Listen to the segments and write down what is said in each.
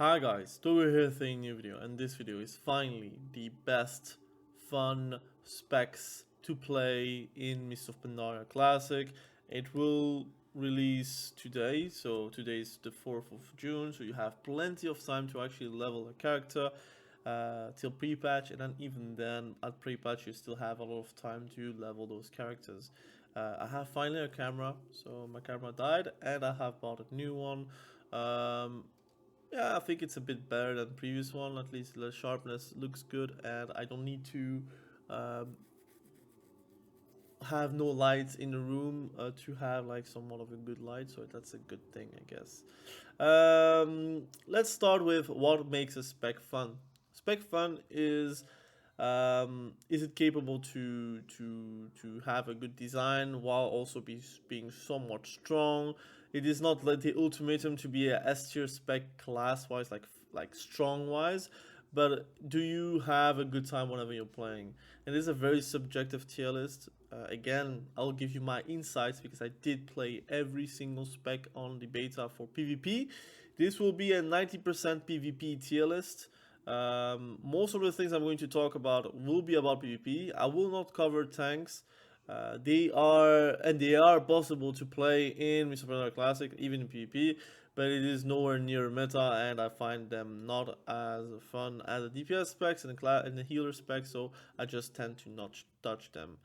Hi guys, Togo here with a new video, and this video is finally the best fun specs to play in Mists of Pandaria Classic. It will release today, so today is the 4th of June, so you have plenty of time to actually level a character till pre-patch, and then even then at pre-patch you still have a lot of time to level those characters. I have finally a camera, so my camera died and I have bought a new one. Yeah, I think it's a bit better than the previous one. At least the sharpness looks good, and I don't need to have no lights in the room to have like somewhat of a good light. So that's a good thing, I guess. Let's start with what makes a spec fun. Spec fun is it capable to have a good design while also being somewhat strong. It is not like the ultimatum to be a S tier spec class wise, like strong wise, but do you have a good time whenever you're playing? And this is a very subjective tier list. Again, I'll give you my insights because I did play every single spec on the beta for PvP. This will be a 90% PvP tier list. Most of the things I'm going to talk about will be about PvP. I will not cover tanks. They are possible to play in Mists of Pandaria Classic, even in PvP, but it is nowhere near meta, and I find them not as fun as the DPS specs and the healer specs, so I just tend to not touch them.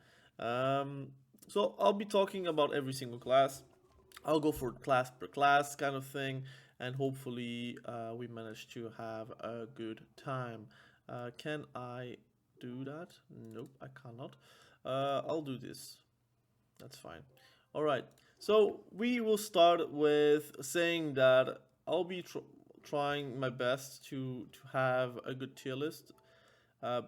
So I'll be talking about every single class. I'll go for class per class kind of thing, and hopefully we manage to have a good time. Can I do that? Nope, I cannot. I'll do this. That's fine. All right. So we will start with saying that I'll be trying my best to have a good tier list. Uh,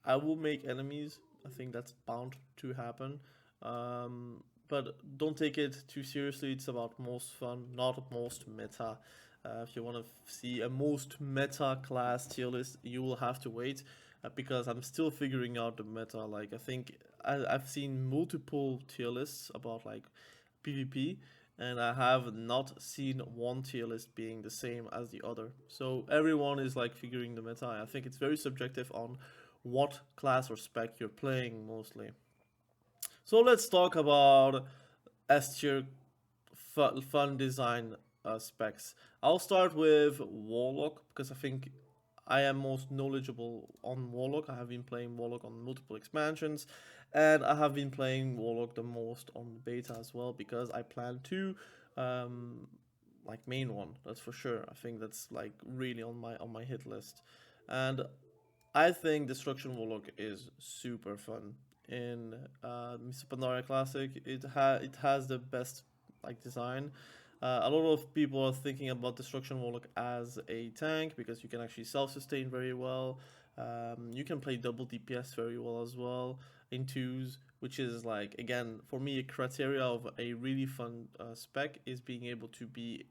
I will make enemies. I think that's bound to happen. But don't take it too seriously. It's about most fun, not most meta. If you want to see a most meta class tier list, you will have to wait because I'm still figuring out the meta. Like I think I've seen multiple tier lists about like PvP, and I have not seen one tier list being the same as the other. So everyone is like figuring the meta. I think it's very subjective on what class or spec you're playing mostly. So let's talk about S tier fun design specs. I'll start with Warlock because I think I am most knowledgeable on Warlock. I have been playing Warlock on multiple expansions, and I have been playing Warlock the most on beta as well because I plan to like main one. That's for sure. I think that's like really on my hit list, and I think Destruction Warlock is super fun in Mists of Pandaria Classic. It has the best like design. A lot of people are thinking about Destruction Warlock as a tank because you can actually self-sustain very well. You can play double DPS very well as well in twos, which is like again for me a criteria of a really fun spec is being able to be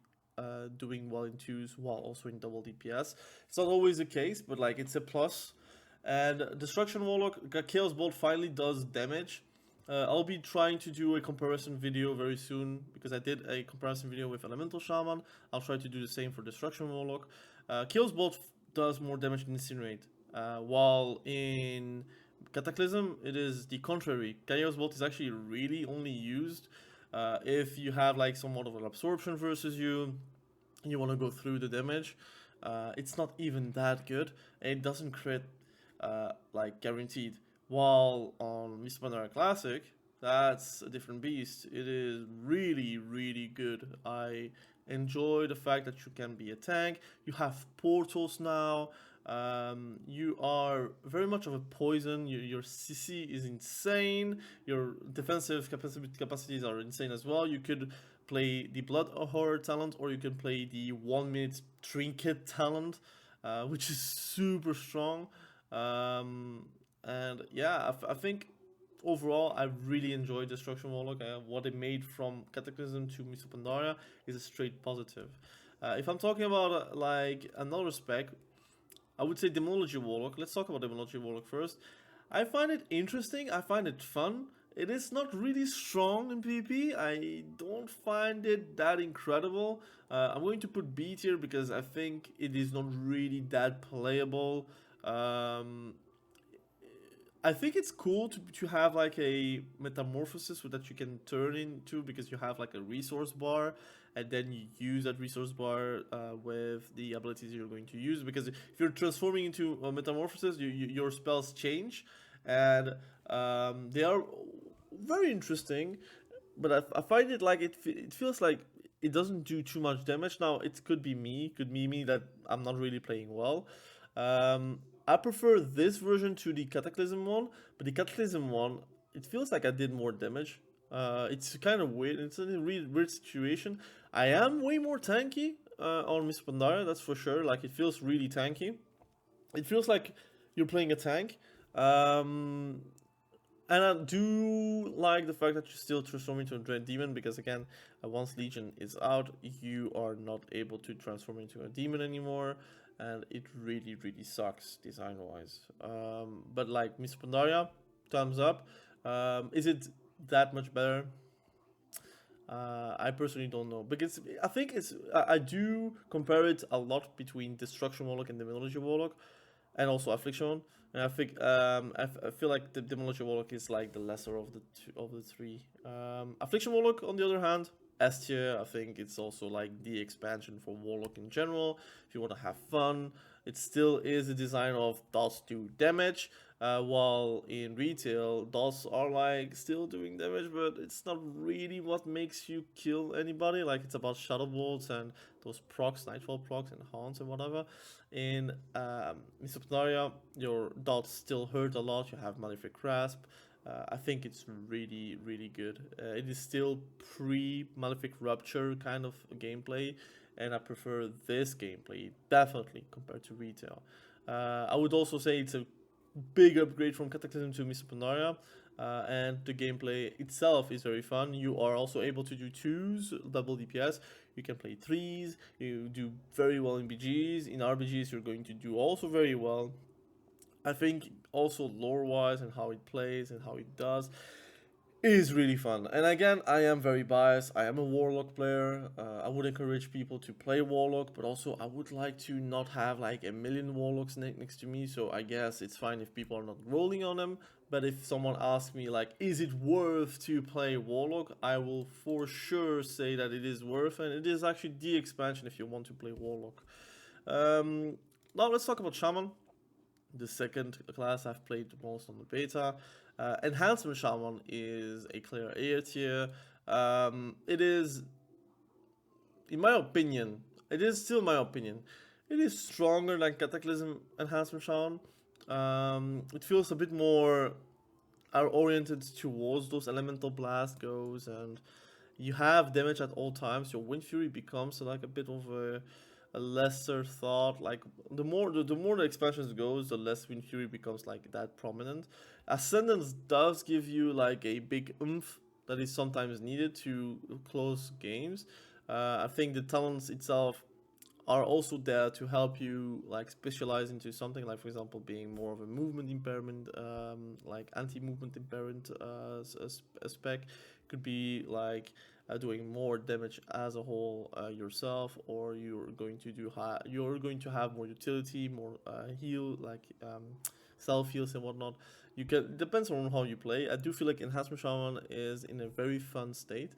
doing well in twos while also in double DPS. It's not always the case, but like it's a plus. And Destruction Warlock, Chaos Bolt finally does damage. I'll be trying to do a comparison video very soon because I did a comparison video with Elemental Shaman. I'll try to do the same for Destruction Warlock. Chaos Bolt does more damage than Incinerate, while in Cataclysm it is the contrary. Chaos Bolt is actually really only used if you have like somewhat of an absorption versus you, and you want to go through the damage. It's not even that good. It doesn't crit like guaranteed. While on Mists of Pandaria Classic, that's a different beast. It is really, really good. I enjoy the fact that you can be a tank. You have portals now. You are very much of a poison. Your CC is insane. Your defensive capacities are insane as well. You could play the Blood Horror talent, or you can play the 1 minute Trinket talent, which is super strong. And yeah, I think overall I really enjoyed Destruction Warlock. What it made from Cataclysm to Mists of Pandaria is a straight positive. If I'm talking about like another spec, I would say Demonology Warlock. Let's talk about Demonology Warlock first. I find it interesting. I find it fun. It is not really strong in PvP. I don't find it that incredible. I'm going to put B tier because I think it is not really that playable. Um, I think it's cool to have like a metamorphosis that you can turn into because you have like a resource bar and then you use that resource bar with the abilities you're going to use. Because if you're transforming into a metamorphosis, your spells change and they are very interesting. But I find it like it feels like it doesn't do too much damage. Now it could be me that I'm not really playing well. I prefer this version to the Cataclysm one, but the Cataclysm one, it feels like I did more damage. It's kind of weird. It's a really weird situation. I am way more tanky on Miss Pandaria, that's for sure. Like, it feels really tanky. It feels like you're playing a tank. Um, and I do like the fact that you still transform into a Dread Demon because, again, once Legion is out, you are not able to transform into a demon anymore, and it really, really sucks design wise. But, like, Miss Pandaria, thumbs up. Is it that much better? I personally don't know because I think I do compare it a lot between Destruction Warlock and Demonology Warlock and also Affliction. And I think I feel like the Demolition Warlock is like the lesser of the three. Affliction Warlock, on the other hand, S tier. I think it's also like the expansion for Warlock in general. If you want to have fun, it still is a design of does do damage. While in retail, dots are like still doing damage, but it's not really what makes you kill anybody. Like, it's about shadow bolts and those procs, nightfall procs and haunts and whatever. In Mists of Pandaria, your dots still hurt a lot. You have Malefic Grasp. I think it's really, really good. It is still pre-Malefic Rupture kind of gameplay, and I prefer this gameplay definitely compared to retail. I would also say it's a big upgrade from Cataclysm to Mists of Pandaria. And the gameplay itself is very fun. You are also able to do twos, double DPS. You can play threes. You do very well in BGs. In RBGs, you're going to do also very well. I think also lore wise and how it plays and how it does is really fun. And again, I am very biased. I am a Warlock player. I would encourage people to play Warlock, but also I would like to not have like a million Warlocks next to me. So I guess it's fine if people are not rolling on them. But if someone asks me like, is it worth to play Warlock? I will for sure say that it is worth, and it is actually the expansion if you want to play Warlock. Now let's talk about Shaman, the second class I've played the most on the beta. Enhancement Shaman is a clear A tier. It is, in my opinion, it is still my opinion, it is stronger than Cataclysm Enhancement Shaman. It feels a bit more are oriented towards those elemental blast goes, and you have damage at all times. Your Wind Fury becomes like a bit of a lesser thought. Like, the more the expansions goes, the less Wind Fury becomes like that prominent. Ascendance does give you like a big oomph that is sometimes needed to close games. I think the talents itself are also there to help you like specialize into something, like for example being more of a movement impairment, like anti-movement impairment spec. Could be like doing more damage as a whole yourself, or you're going to have more utility, more heal, like self heals and whatnot. You can, it depends on how you play. I do feel like Enhancement Shaman is in a very fun state.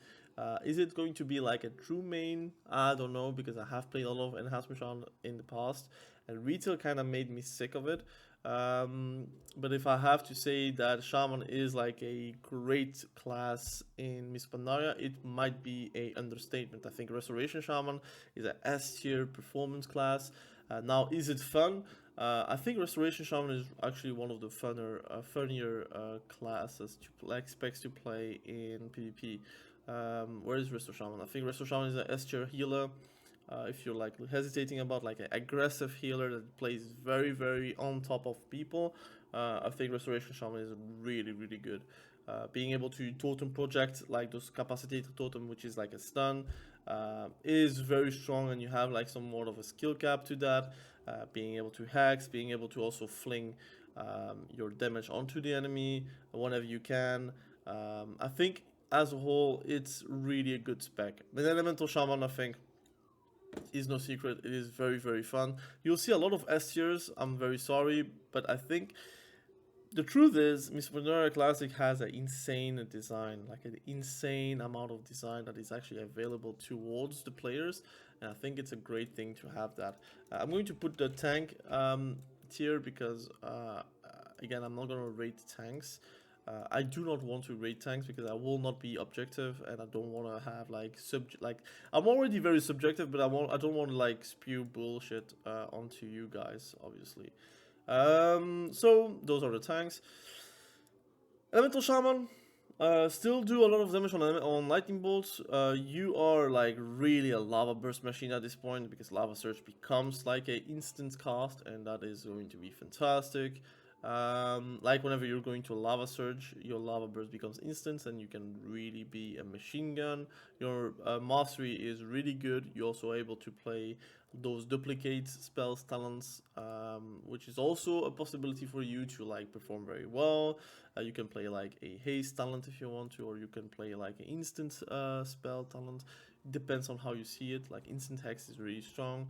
Is it going to be like a true main? I don't know, because I have played a lot of Enhancement Shaman in the past, and retail kind of made me sick of it. But if I have to say that Shaman is like a great class in Miss Pandaria, it might be a understatement. I think Restoration Shaman is a S tier performance class. Now, is it fun? I think Restoration Shaman is actually one of the funnier classes to like specs to play in PvP. Where is Resto Shaman? I think Resto Shaman is an S tier healer. If you're like hesitating about like an aggressive healer that plays very, very on top of people, I think Restoration Shaman is really, really good. Being able to totem project like those capacitated totem, which is like a stun, is very strong, and you have like some more of a skill cap to that. Being able to hex, being able to also fling your damage onto the enemy whenever you can. I think as a whole, it's really a good spec. But Elemental Shaman, I think, is no secret. It is very, very fun. You'll see a lot of S tiers. I'm very sorry, but I think the truth is, Miss Pandoria Classic has an insane design, like an insane amount of design that is actually available towards the players, and I think it's a great thing to have that. I'm going to put the tank tier because, again, I'm not going to rate tanks. I do not want to rate tanks because I will not be objective, and I don't want to have like I'm already very subjective, but I don't want to like spew bullshit onto you guys, obviously. So those are the tanks. Elemental Shaman, still do a lot of damage on lightning bolts. You are like really a lava burst machine at this point because lava surge becomes like a instant cast, and that is going to be fantastic. Like whenever you're going to a lava surge, your lava burst becomes instant, and you can really be a machine gun. Your mastery is really good. You're also able to play those duplicates, spells, talents, which is also a possibility for you to like perform very well. You can play like a haste talent if you want to, or you can play like an instant spell talent. It depends on how you see it. Like instant hex is really strong.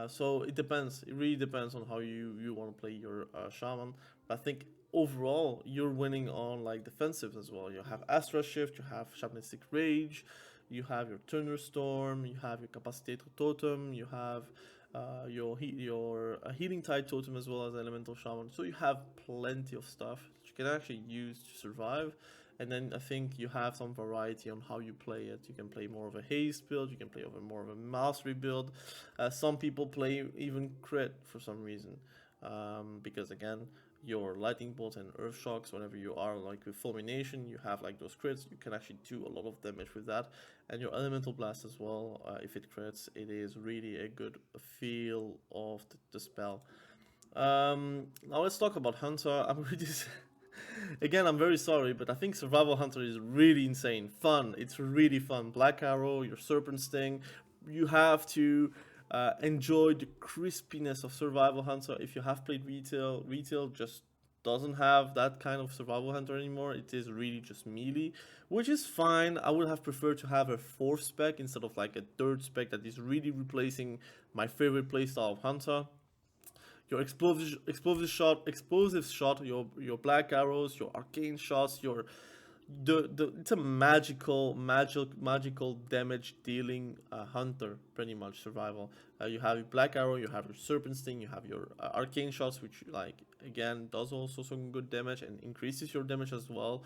So it depends. It really depends on how you want to play your shaman. But I think overall you're winning on like defensive as well. You have Astra Shift, you have Shamanistic Rage, you have your Thunderstorm, you have your Capacitator Totem, you have your Healing Tide Totem as well as Elemental Shaman. So you have plenty of stuff that you can actually use to survive. And then I think you have some variety on how you play it. You can play more of a haste build, you can play over more of a mastery build. Some people play even crit for some reason. Because again, your lightning bolts and earth shocks, whenever you are like with fulmination, you have like those crits, you can actually do a lot of damage with that. And your elemental blast as well, if it crits, it is really a good feel of the spell. Now let's talk about Hunter. I'm really again, I'm very sorry, but I think Survival Hunter is really insane. Fun. It's really fun. Black Arrow, your Serpent Sting. You have to enjoy the crispiness of Survival Hunter. If you have played retail, retail just doesn't have that kind of Survival Hunter anymore. It is really just melee, which is fine. I would have preferred to have a fourth spec instead of like a third spec that is really replacing my favorite playstyle of Hunter. Your explosive shot, your black arrows, your arcane shots, your it's a magical damage dealing hunter, pretty much survival. You have your black arrow, you have your serpent sting, you have your arcane shots, which like again does also some good damage and increases your damage as well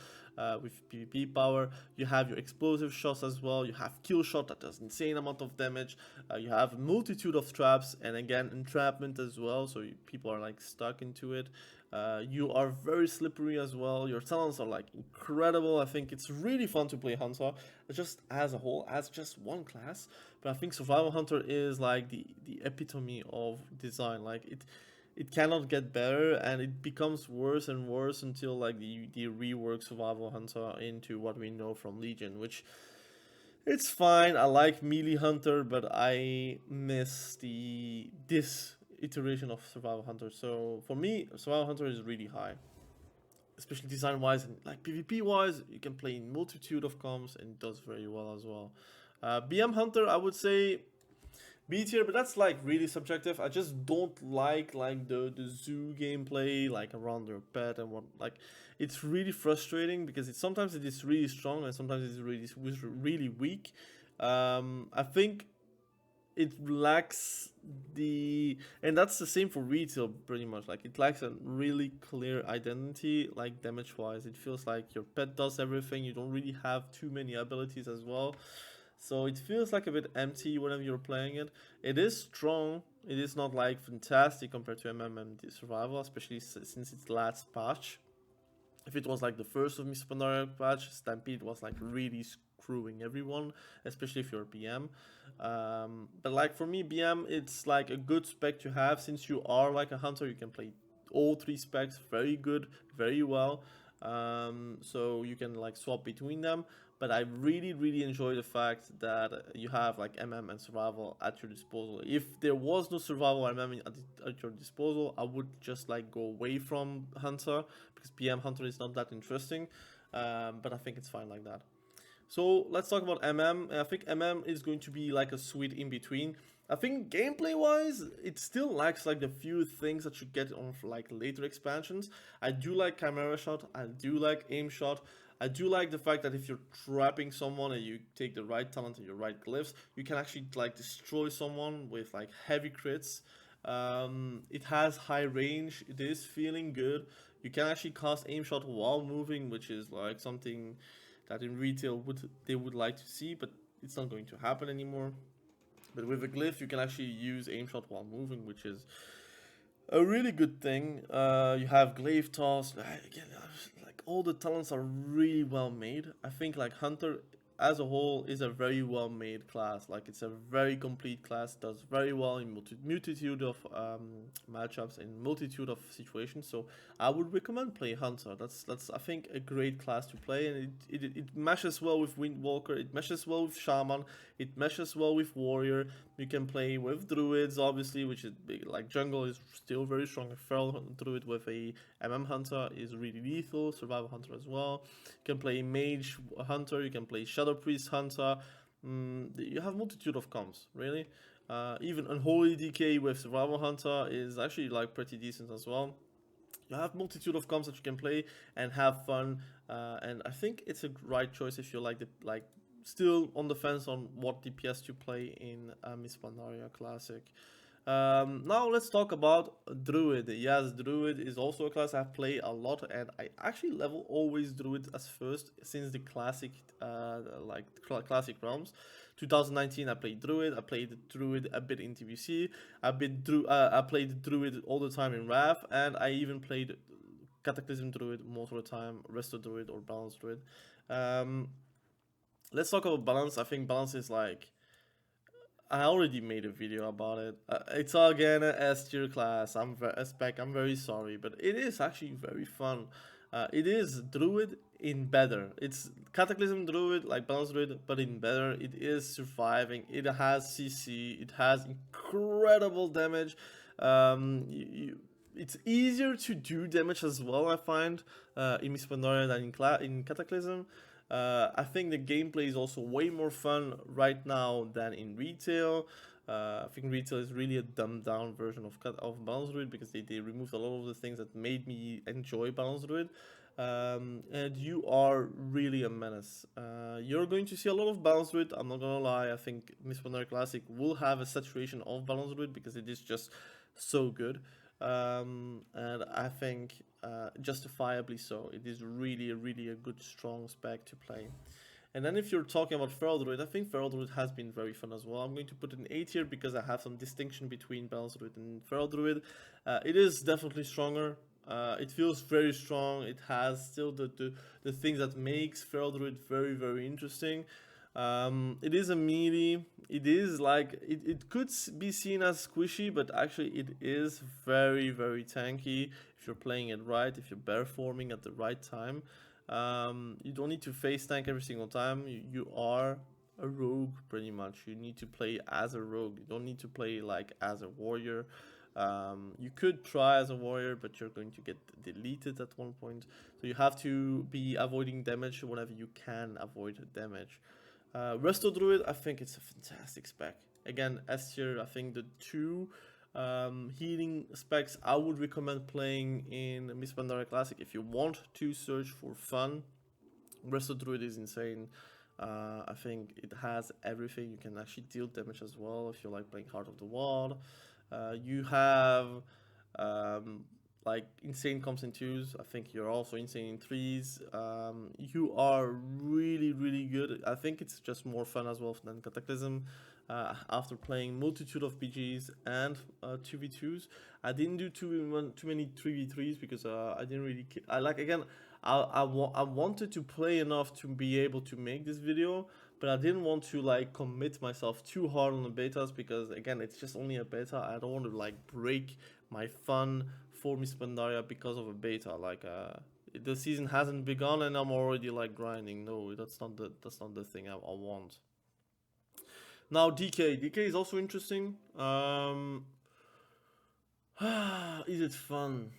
with PvP power. You have your explosive shots as well. You have kill shot that does insane amount of damage. You have a multitude of traps and again entrapment as well, so people are like stuck into it. You are very slippery as well. Your talents are like incredible. I think it's really fun to play Hunter, just as a whole, as just one class. But I think Survival Hunter is like the epitome of design. Like it cannot get better, and it becomes worse and worse until like the rework Survival Hunter into what we know from Legion, which it's fine. I like Melee Hunter, but I miss this iteration of Survival Hunter. So for me, Survival Hunter is really high, especially design wise and like PvP wise. You can play in multitude of comps and it does very well as well. BM Hunter, I would say B tier, but that's like really subjective. I just don't like the zoo gameplay like around your pet and what like it's really frustrating because sometimes it is really strong and sometimes it's really weak. I think it lacks and that's the same for retail pretty much. Like it lacks a really clear identity, like damage wise. It feels like your pet does everything. You don't really have too many abilities as well. So it feels like a bit empty whenever you're playing it. It is strong. It is not like fantastic compared to MMM Survival, especially since its last patch. If it was like the first of Miss Pandoria patch, Stampede was like really screwing everyone, especially if you're BM. But like for me, BM, it's like a good spec to have since you are like a hunter. You can play all three specs very good, very well. So you can like swap between them. But I really enjoy the fact that you have like MM and survival at your disposal. If there was no survival or MM at your disposal, I would just like go away from hunter because BM hunter is not that interesting. but I think it's fine like that. So let's talk about MM. I think MM is going to be like a sweet in between. I think gameplay wise, it still lacks like the few things that you get on like later expansions. I do like camera shot, I do like aim shot, I do like the fact that if you're trapping someone and you take the right talent and your right glyphs, you can actually like destroy someone with like heavy crits. It has high range, it is feeling good. You can actually cast aim shot while moving, which is like something that in retail they would like to see, but it's not going to happen anymore. But with a glyph, you can actually use aim shot while moving, which is a really good thing. You have glaive toss. Again, like all the talents are really well made. I think like Hunter as a whole is a very well made class. Like it's a very complete class. Does very well in multitude of matchups in multitude of situations. So I would recommend play Hunter. That's I think a great class to play, and it meshes well with Windwalker. It meshes well with Shaman. It meshes well with Warrior. You can play with Druids, obviously, which is big. Like jungle is still very strong. A Feral Druid with a Hunter is really lethal. Survival Hunter as well. You can play Mage Hunter. You can play Shadow Priest Hunter. You have multitude of comps, really. Even Unholy DK with Survival Hunter is actually like pretty decent as well. You have multitude of comps that you can play and have fun, and I think it's a right choice if you like still on the fence on what DPS to play in Miss Pandaria Classic. Now let's talk about Druid. Yes, Druid is also a class I play a lot, and I actually level always Druid as first since the classic, classic realms. 2019, I played Druid. I played Druid a bit in TBC. I played Druid all the time in Wrath, and I even played Cataclysm Druid most of the time, Resto Druid or Balance Druid. Let's talk about balance. I think balance is like I already made a video about it. It's again a S tier class. A spec. I'm very sorry, but it is actually very fun. It is Druid in better. It's Cataclysm Druid, like Balance Druid, but in better. It is surviving. It has CC. It has incredible damage. It's easier to do damage as well, I find, in Miss Pandaria than in Cataclysm. I think the gameplay is also way more fun right now than in retail. I think retail is really a dumbed down version of Balance Druid because they removed a lot of the things that made me enjoy Balance Druid. And you are really a menace. You're going to see a lot of Balance Druid. I'm not gonna lie. I think Miss Pandaria Classic will have a saturation of Balance Druid because it is just so good. And I think justifiably so. It is really a good strong spec to play. And then if you're talking about Feral Druid, I think Feral Druid has been very fun as well. I'm going to put an A tier because I have some distinction between Balance Druid and Feral Druid. It is definitely stronger. It feels very strong. It has still the things that makes Feral Druid very interesting. It is a melee. It is like it could be seen as squishy, but actually it is very tanky if you're playing it right. If you're bear forming at the right time, you don't need to face tank every single time. You are a rogue pretty much. You need to play as a rogue. You don't need to play like as a warrior. You could try as a warrior, but you're going to get deleted at one point. So you have to be avoiding damage whenever you can avoid damage. Resto Druid, I think it's a fantastic spec. Again, S tier, I think the two healing specs I would recommend playing in Miss Pandaria Classic if you want to search for fun. Resto Druid is insane. I think it has everything. You can actually deal damage as well if you like playing Heart of the Wild. You have like insane comps in 2s. I think you're also insane in 3s. You are really good. I think it's just more fun as well than Cataclysm. After playing multitude of PGs and 2v2s, I didn't do too many 3v3s because I didn't really. I wanted to play enough to be able to make this video, but I didn't want to like commit myself too hard on the betas because again it's just only a beta. I don't want to like break my fun for Miss Pandaria because of a beta. Like the season hasn't begun and I'm already like grinding. No, that's not the thing I want. Now DK is also interesting. Is it fun?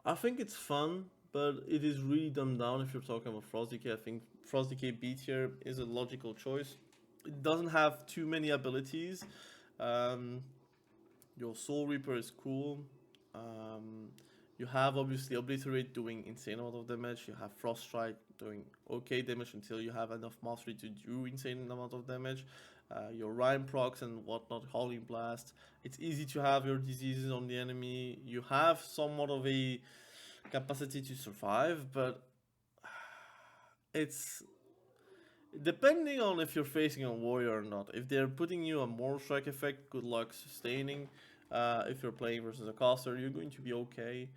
I think it's fun, but it is really dumbed down if you're talking about Frost Decay. I think Frost Decay B tier is a logical choice. It doesn't have too many abilities. Um, your Soul Reaper is cool. You have obviously Obliterate doing insane amount of damage. You have Frost Strike doing okay damage until you have enough mastery to do insane amount of damage. Your Rhyme procs and whatnot, Howling Blast. It's easy to have your diseases on the enemy. You have somewhat of a capacity to survive, but it's depending on if you're facing a warrior or not. If they're putting you a Moral Strike effect, good luck sustaining. If you're playing versus a caster, you're going to be okay.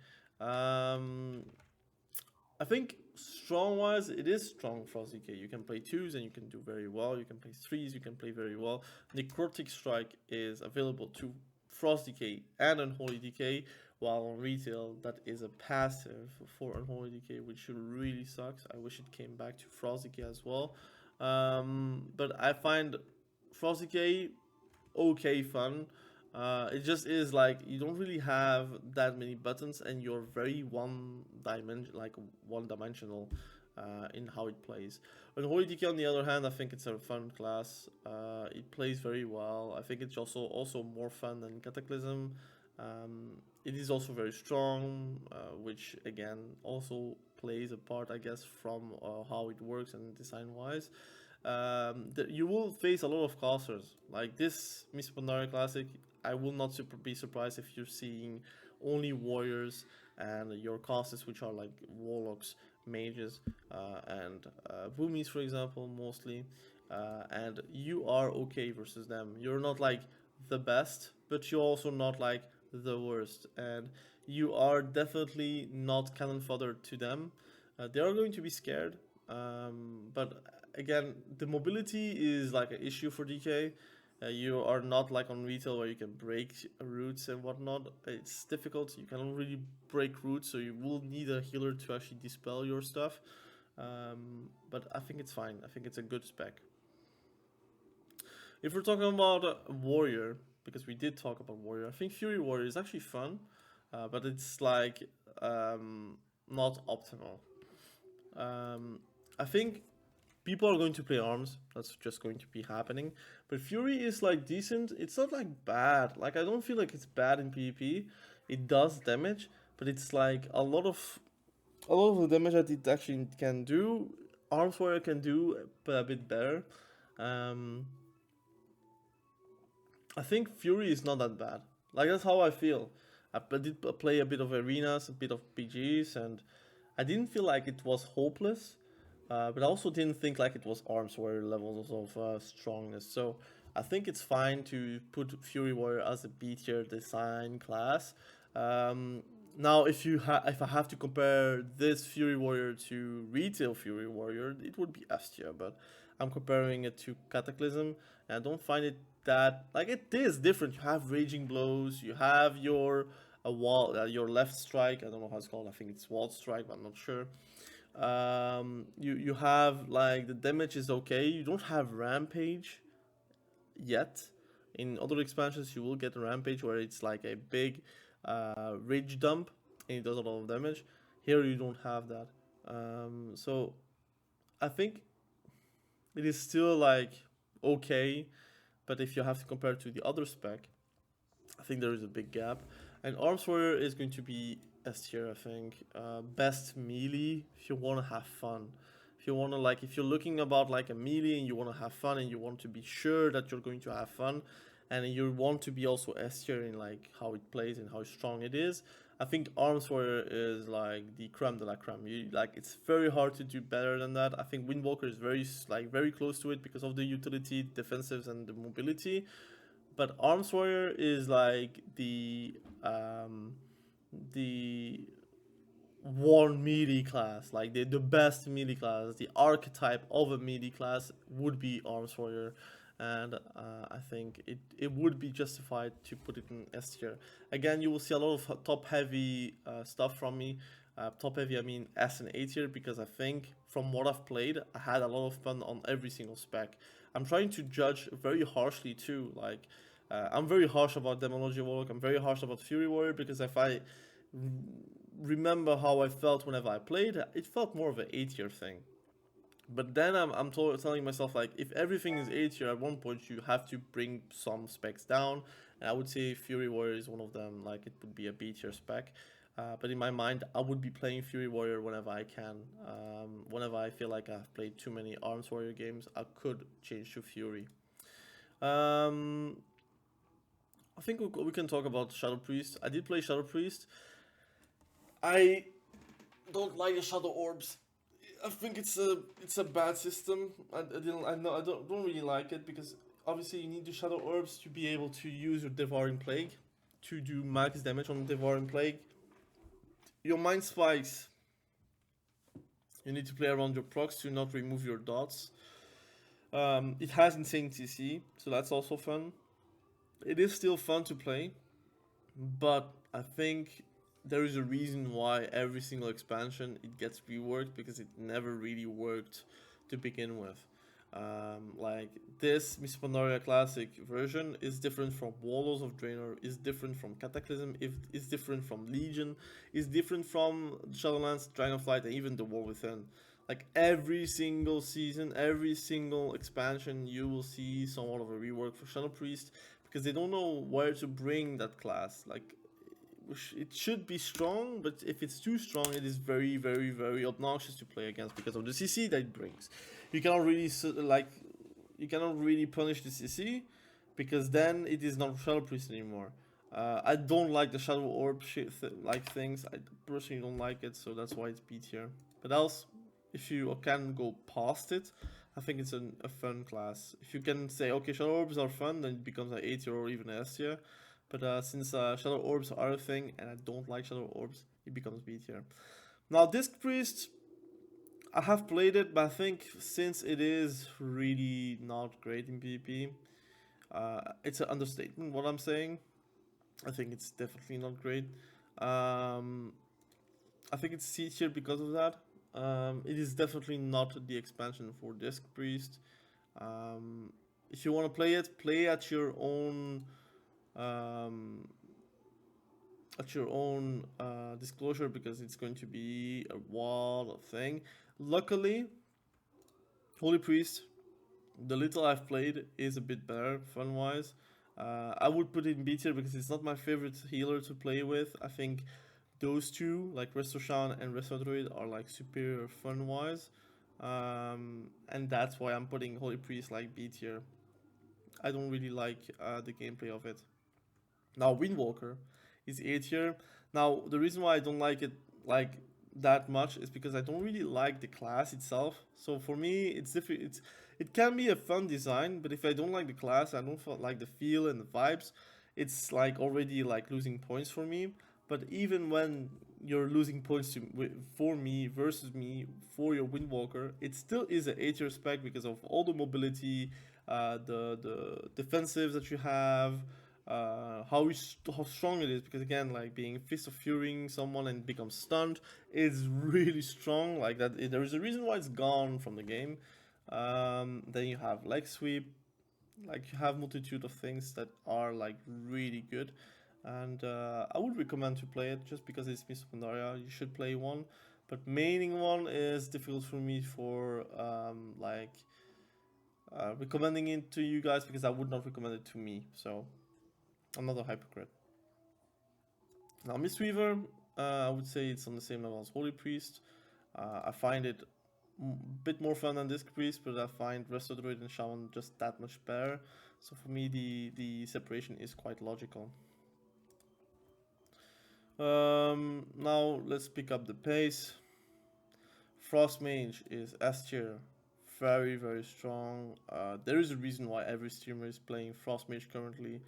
I think strong wise, it is strong Frost Decay. You can play 2s and you can do very well. You can play 3s, you can play very well. Necrotic Strike is available to Frost Decay and Unholy Decay, while on retail that is a passive for Unholy Decay, which really sucks. I wish it came back to Frost Decay as well. But I find Frost Decay okay fun. It just is like you don't really have that many buttons, and you're very one-dimensional in how it plays. Unholy Decay, on the other hand, I think it's a fun class. It plays very well. I think it's also more fun than Cataclysm. It is also very strong, which again also plays a part, I guess, from how it works and design-wise. You will face a lot of casters. Like this Miss Pandaria Classic, I will not be surprised if you're seeing only warriors and your casters, which are like warlocks, mages, and boomies, for example, mostly. And you are okay versus them. You're not like the best, but you're also not like the worst. And you are definitely not cannon fodder to them. They are going to be scared. But again, the mobility is like an issue for DK. You are not like on retail where you can break roots and whatnot. It's difficult. You cannot really break roots, so you will need a healer to actually dispel your stuff. But I think it's fine. I think it's a good spec. If we're talking about warrior, because we did talk about warrior, I think Fury Warrior is actually fun, but it's like not optimal. I think people are going to play arms. That's just going to be happening. But Fury is like decent. It's not like bad. Like I don't feel like it's bad in PvP. It does damage, but it's like a lot of the damage that it actually can do. Arms Warrior can do, but a bit better. I think Fury is not that bad. Like that's how I feel. I did play a bit of arenas, a bit of PGs, and I didn't feel like it was hopeless. But I also didn't think like it was Arms Warrior levels of strongness. So I think it's fine to put Fury Warrior as a B tier design class. Now, if I have to compare this Fury Warrior to retail Fury Warrior, it would be S tier. But I'm comparing it to Cataclysm, and I don't find it that like it is different. You have Raging Blows, you have your your left strike. I don't know how it's called. I think it's Wall Strike, but I'm not sure. You have like the damage is okay. You don't have Rampage yet. In other expansions, you will get a Rampage where it's like a big Rage dump and it does a lot of damage. Here you don't have that. So I think it is still like okay, but if you have to compare it to the other spec, I think there is a big gap. And Arms Warrior is going to be S tier, I think. Best melee if you want to have fun. If you want to like, if you're looking about like a melee and you want to have fun and you want to be sure that you're going to have fun, and you want to be also S tier in like how it plays and how strong it is, I think Arms Warrior is like the creme de la creme. It's very hard to do better than that. I think Windwalker is very close to it because of the utility, defensives, and the mobility. But Arms Warrior is like the one melee class, like the best melee class. The archetype of a melee class would be Arms Warrior, and I think it would be justified to put it in S tier. Again, you will see a lot of top heavy stuff from me. Top heavy, I mean S and A tier, because I think from what I've played, I had a lot of fun on every single spec. I'm trying to judge very harshly too. Like I'm very harsh about Demonology Warlock. I'm very harsh about Fury Warrior because if I remember how I felt whenever I played, it felt more of an A tier thing. But then telling myself, like, if everything is A tier, at one point you have to bring some specs down. And I would say Fury Warrior is one of them. Like, it would be a B tier spec. But in my mind, I would be playing Fury Warrior whenever I can. Whenever I feel like I've played too many Arms Warrior games, I could change to Fury. I think we can talk about Shadow Priest. I did play Shadow Priest. I don't like the Shadow Orbs. I think it's a bad system. I don't really like it because obviously you need the Shadow Orbs to be able to use your Devouring Plague to do max damage on Devouring Plague. Your Mind Spikes, you need to play around your procs to not remove your dots. It has insane TC, so that's also fun. It is still fun to play, but I think there is a reason why every single expansion it gets reworked, because it never really worked to begin with. Like this Miss Pandaria Classic version is different from Warlords of Draenor, is different from Cataclysm, is different from Legion, is different from Shadowlands, Dragon Flight, and even The War Within. Like every single season, every single expansion, you will see somewhat of a rework for Shadow Priest, because they don't know where to bring that class. Like, it should be strong, but if it's too strong, it is very, very, very obnoxious to play against because of the CC that it brings. You cannot really punish the CC, because then it is not Shadow Priest anymore. I don't like the Shadow Orb things. I personally don't like it, so that's why it's B tier. But else, if you can go past it, I think it's a fun class. If you can say, okay, Shadow Orbs are fun, then it becomes an A tier or even an S tier. But since Shadow Orbs are a thing, and I don't like Shadow Orbs, it becomes B tier. Now, Disc Priest, I have played it, but I think since it is really not great in PvP, it's an understatement what I'm saying. I think it's definitely not great. I think it's C tier because of that. It is definitely not the expansion for Disc Priest. If you want to play at your own disclosure, because it's going to be a wild thing. Luckily, Holy Priest, the little I've played, is a bit better fun wise. I would put it in B tier because it's not my favorite healer to play with. I think those two, like Resto Shaman and Resto Druid, are like superior fun wise. And that's why I'm putting Holy Priest like B tier. I don't really like the gameplay of it. Now, Windwalker is A tier. Now, the reason why I don't like it like that much is because I don't really like the class itself. So for me, it's different. It can be a fun design, but if I don't like the class, I don't like the feel and the vibes, it's like already like losing points for me. But even when you're losing points for me versus me for your Windwalker, it still is an A tier spec because of all the mobility, the defensives that you have, how strong it is, because again, like being Fist of Furying someone and become stunned is really strong. Like that, there is a reason why it's gone from the game. Then you have leg sweep, like you have multitude of things that are like really good, and I would recommend to play it just because it's Miss Pandaria. You should play one, but maining one is difficult for me for recommending it to you guys, because I would not recommend it to me. So I'm not a hypocrite. Now, Mistweaver, I would say it's on the same level as Holy Priest. I find it a bit more fun than Disc Priest, but I find Resto Druid and Shaman just that much better. So for me, the separation is quite logical. Now let's pick up the pace. Frost Mage is S tier, very, very strong. There is a reason why every streamer is playing Frost Mage currently,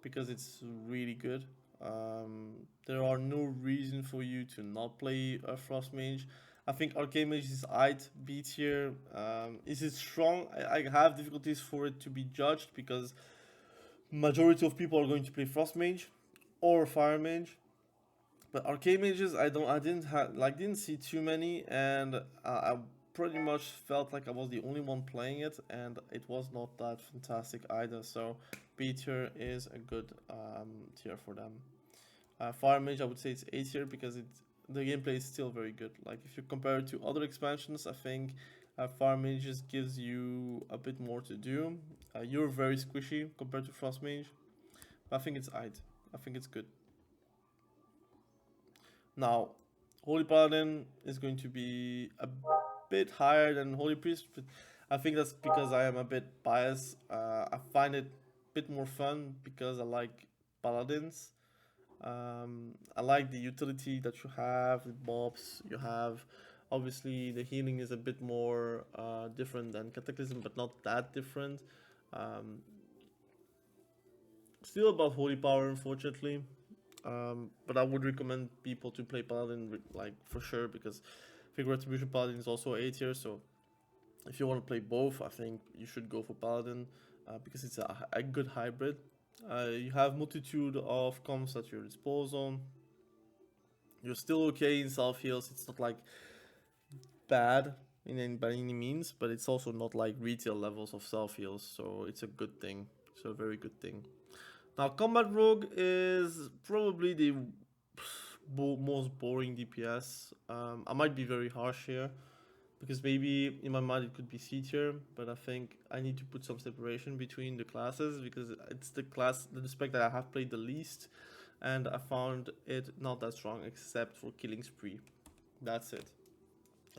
because it's really good. There are no reason for you to not play a Frost Mage. I think Arcane Mage is B tier. Is it strong? I have difficulties for it to be judged, because majority of people are going to play Frost Mage or Fire Mage. But Arcane Mages, I didn't see too many, and I pretty much felt like I was the only one playing it, and it was not that fantastic either. So B tier is a good tier for them. Fire Mage, I would say it's A tier because the gameplay is still very good. Like if you compare it to other expansions, I think Fire Mage just gives you a bit more to do. You're very squishy compared to Frost Mage. I think it's aight. I think it's good. Now, Holy Paladin is going to be a bit higher than Holy Priest, but I think that's because I am a bit biased. I find it a bit more fun because I like Paladins. I like the utility that you have with mobs. You have obviously the healing is a bit more different than Cataclysm, but not that different. Um, Still about Holy Power, unfortunately. But I would recommend people to play Paladin like for sure because I think Retribution Paladin is also A tier. So if you want to play both, I think you should go for Paladin because it's a good hybrid. You have multitude of comps at your disposal. You're still okay in self heals. It's not like bad by any means, but it's also not like retail levels of self heals. So it's a good thing. It's a very good thing. Now, Combat Rogue is probably the most boring DPS. I might be very harsh here because maybe in my mind it could be C tier, but I think I need to put some separation between the classes because it's the spec that I have played the least, and I found it not that strong except for Killing Spree. That's it.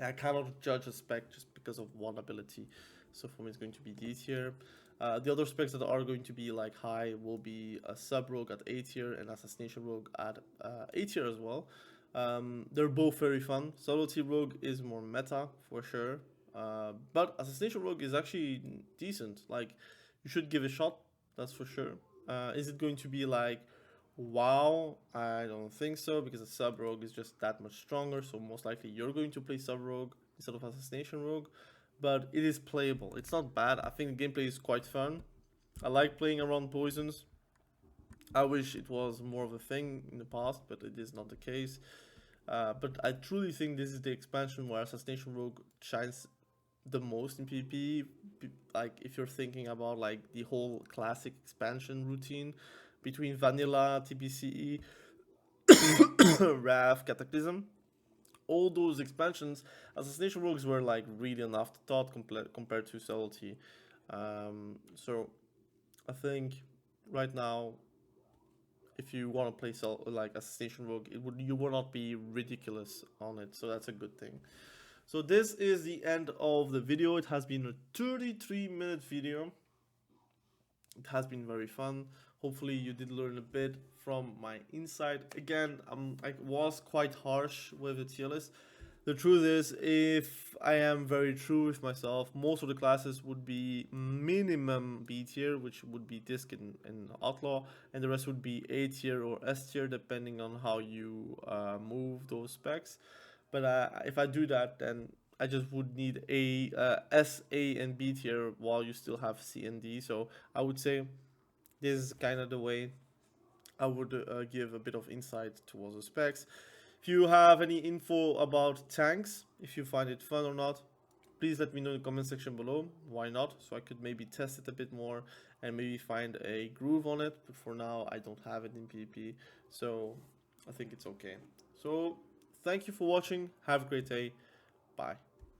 I cannot judge a spec just because of one ability, so for me it's going to be D tier. The other specs that are going to be like high will be a Sub Rogue at A tier and Assassination Rogue at A tier as well. They're both very fun. Subtlety Rogue is more meta for sure, but Assassination Rogue is actually decent. Like you should give it a shot. That's for sure. Is it going to be like wow? I don't think so because a Sub Rogue is just that much stronger. So most likely you're going to play Sub Rogue instead of Assassination Rogue. But it is playable. It's not bad. I think the gameplay is quite fun. I like playing around poisons. I wish it was more of a thing in the past, but it is not the case. But I truly think this is the expansion where Assassination Rogue shines the most in PvP. Like if you're thinking about like the whole classic expansion routine between Vanilla, TBCE, Wrath, Cataclysm, all those expansions, Assassination Rogues were like really an afterthought compared to Subtlety. So I think right now, if you want to play like Assassination Rogue, you will not be ridiculous on it. So that's a good thing. So this is the end of the video. It has been a 33-minute video. It has been very fun. Hopefully you did learn a bit from my insight. Again, I was quite harsh with the tier list. The truth is, if I am very true with myself, most of the classes would be minimum B tier, which would be Disc and Outlaw, and the rest would be A tier or S tier, depending on how you move those specs. But if I do that, then I just would need S, A, and B tier while you still have C and D. So I would say this is kind of the way I would give a bit of insight towards the specs. If you have any info about tanks, if you find it fun or not, please let me know in the comment section below. Why not? So I could maybe test it a bit more and maybe find a groove on it. But for now, I don't have it in PvP, so I think it's okay. So thank you for watching. Have a great day. Bye.